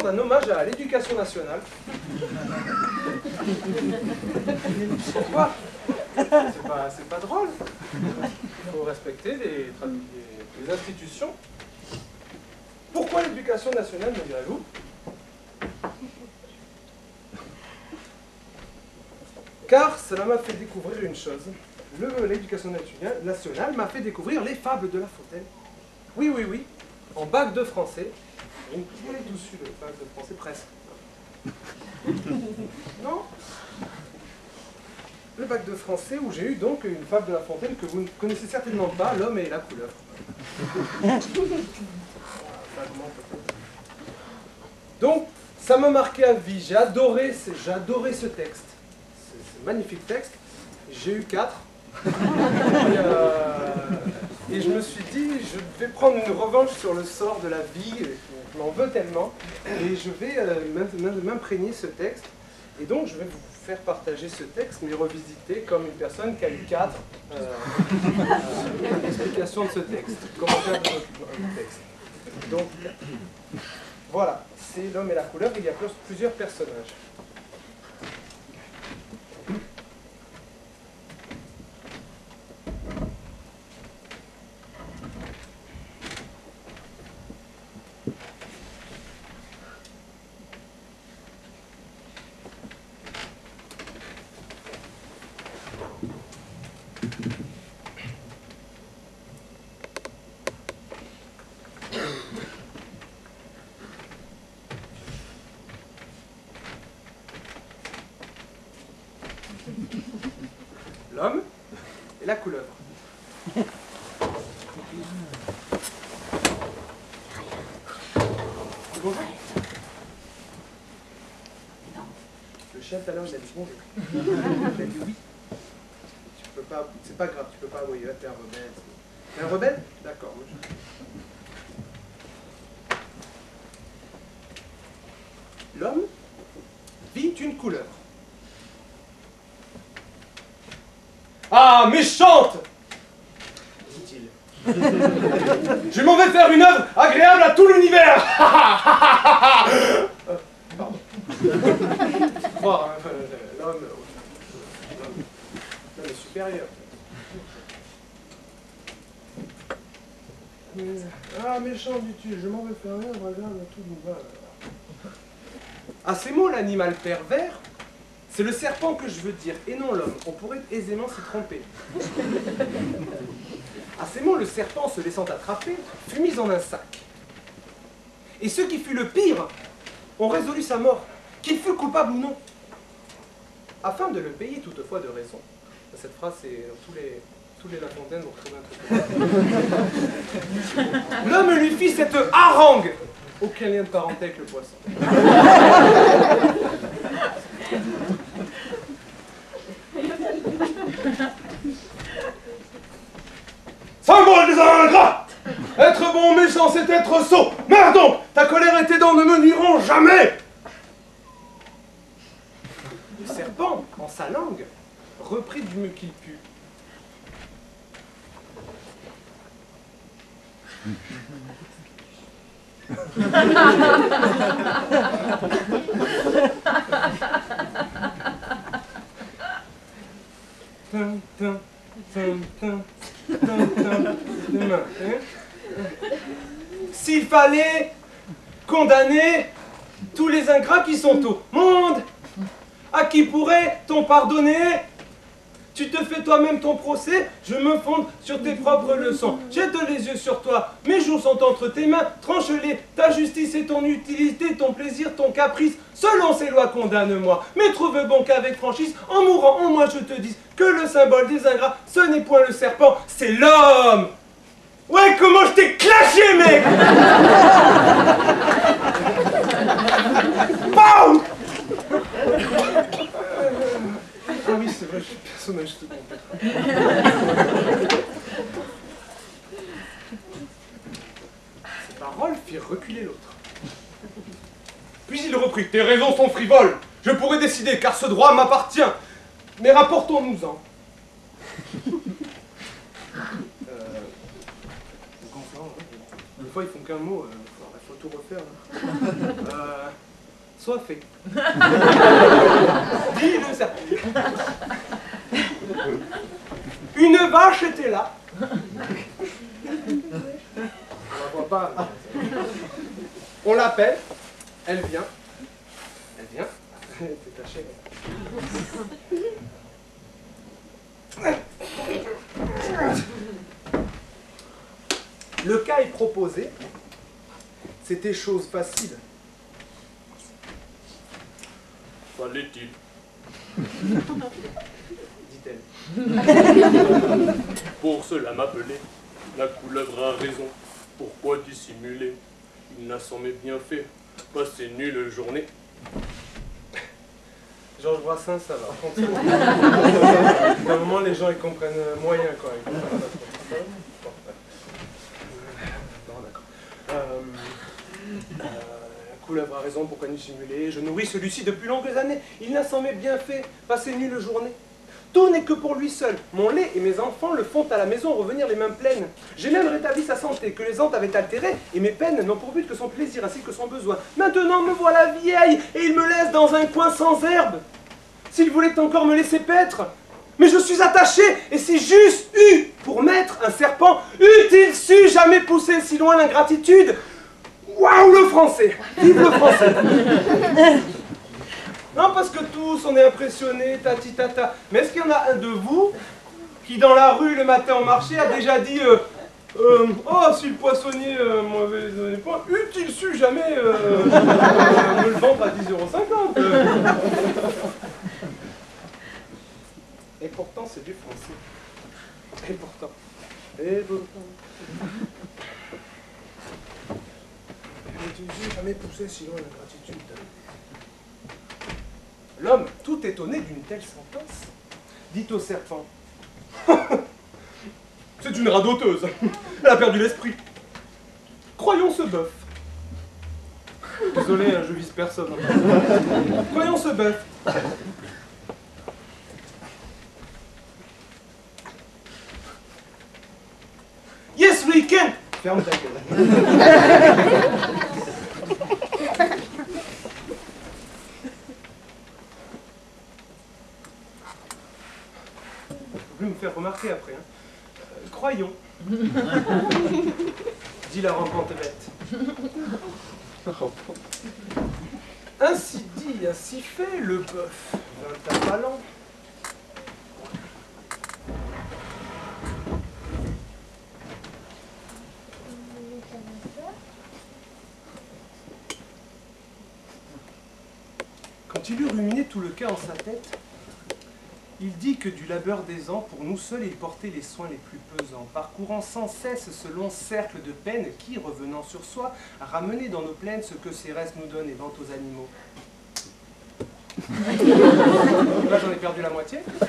rendre un hommage à l'éducation nationale. Pourquoi? C'est pas drôle. Il faut respecter les institutions. Pourquoi l'éducation nationale, me direz-vous? Car cela m'a fait découvrir une chose. L'éducation nationale m'a fait découvrir les fables de La Fontaine. Oui, oui, oui. En bac de français. Vous avez tous eu le bac de français, presque. Non? Le bac de français où j'ai eu donc une fable de La Fontaine que vous ne connaissez certainement pas, L'homme et la couleuvre. Donc, ça m'a marqué à vie. J'ai adoré ce texte. Ce magnifique texte. J'ai eu 4. Et je me suis dit, je vais prendre une revanche sur le sort de la vie. Je m'en veux tellement. Et je vais m'imprégner ce texte. Et donc, je vais vous faire partager ce texte, mais revisiter comme une personne qui a eu 4 explications de ce texte, commentaires de notre texte. Donc, voilà, c'est L'homme et la couleuvre, il y a plusieurs personnages. L'homme et la couleuvre. Bonjour. Le chef tout à l'heure il a dit bonjour. Il a dit oui. Tu peux pas, c'est pas grave, tu peux pas, oui, là t'es un rebelle. T'es un rebelle? D'accord. L'homme vit une couleuvre. Ah, méchante! Dit-il. Je m'en vais faire une œuvre agréable à tout l'univers! Pardon. Bon, l'homme est supérieur. Ah, méchant, dis-tu, je m'en vais faire une œuvre agréable à tout l'univers. À ces mots, l'animal pervers, c'est le serpent que je veux dire, et non l'homme. On pourrait aisément s'y tromper. À ces mots, le serpent, se laissant attraper, fut mis en un sac. Et ce qui fut le pire, ont résolu sa mort, qu'il fût coupable ou non. Afin de le payer toutefois de raison. Cette phrase, c'est tous les La Fontaine vont trouver un truc. L'homme lui fit cette harangue. Aucun lien de parenté avec le poisson. Symbole des ingrats! Être bon ou méchant, c'est être sot! Meurs donc! Ta colère et tes dents ne me nuiront jamais! Le serpent, en sa langue, reprit du mieux qu'il put. S'il fallait condamner tous les ingrats qui sont au monde, à qui pourrait-on pardonner? Tu te fais toi-même ton procès, je me fonde sur tes propres leçons. Jette les yeux sur toi, mes jours sont entre tes mains, tranche-les, ta justice et ton utilité, ton plaisir, ton caprice, selon ces lois condamne-moi. Mais trouve bon qu'avec franchise, en mourant en moi je te dise que le symbole des ingrats, ce n'est point le serpent, c'est l'homme. Ouais, comment je t'ai clashé, mec. Bam. Ah oui, c'est vrai, je suis personnage secondaire. Ces paroles firent reculer l'autre. Puis il reprit. Tes raisons sont frivoles. Je pourrais décider, car ce droit m'appartient. Mais rapportons-nous-en. Des fois, ils font qu'un mot. Il faudrait tout refaire. Soit fait. Dit le serpent. Une vache était là. On la voit pas. On l'appelle. Elle vient. Elle vient. T'es caché. Le cas est proposé. C'était chose facile. Fallait-il, dit-elle. pour cela m'appeler? La couleuvre a raison. Pourquoi dissimuler? Il n'a sans mes bienfaits passé nulle journée. Georges Brassens, ça va. À un moment, les gens ils comprennent moyen quoi. Ils comprennent pas trop. Bon, d'accord. La couleuvre a raison, pourquoi dissimuler? Je nourris celui-ci depuis longues années. Il n'a sans mes bienfaits passé nulle journée. Tout n'est que pour lui seul. Mon lait et mes enfants le font à la maison revenir les mains pleines. J'ai même rétabli sa santé, que les entes avaient altérée, et mes peines n'ont pour but que son plaisir ainsi que son besoin. Maintenant me voilà vieille, et il me laisse dans un coin sans herbe. S'il voulait encore me laisser paître, mais je suis attaché, et si j'eusse eu pour maître un serpent, eût-il su jamais pousser si loin l'ingratitude? Waouh, le français! Vive le français! Non, parce que tous, on est impressionnés, tati tata. Mais est-ce qu'il y en a un de vous qui, dans la rue, le matin au marché, a déjà dit oh, si le poissonnier m'avait donné point, eût-il su jamais me le vendre à 10,50 €? Et pourtant, c'est du français. Et pourtant. Eût-il jamais poussé si loin l'ingratitude? L'homme, tout étonné d'une telle sentence, dit au serpent « C'est une radoteuse, elle a perdu l'esprit. Croyons ce bœuf. » Désolé, je vise personne. Croyons ce bœuf. Yes, we can. Ferme ta gueule. Me faire remarquer après. Hein. Croyons. Dit la rampante bête. Ainsi dit, ainsi fait, le bœuf vint avalant. Quand il eut ruminé tout le cas en sa tête, il dit que du labeur des ans, pour nous seuls, il portait les soins les plus pesants, parcourant sans cesse ce long cercle de peine qui, revenant sur soi, a ramené dans nos plaines ce que ces restes nous donnent et vendent aux animaux. Là, j'en ai perdu la moitié. Hein?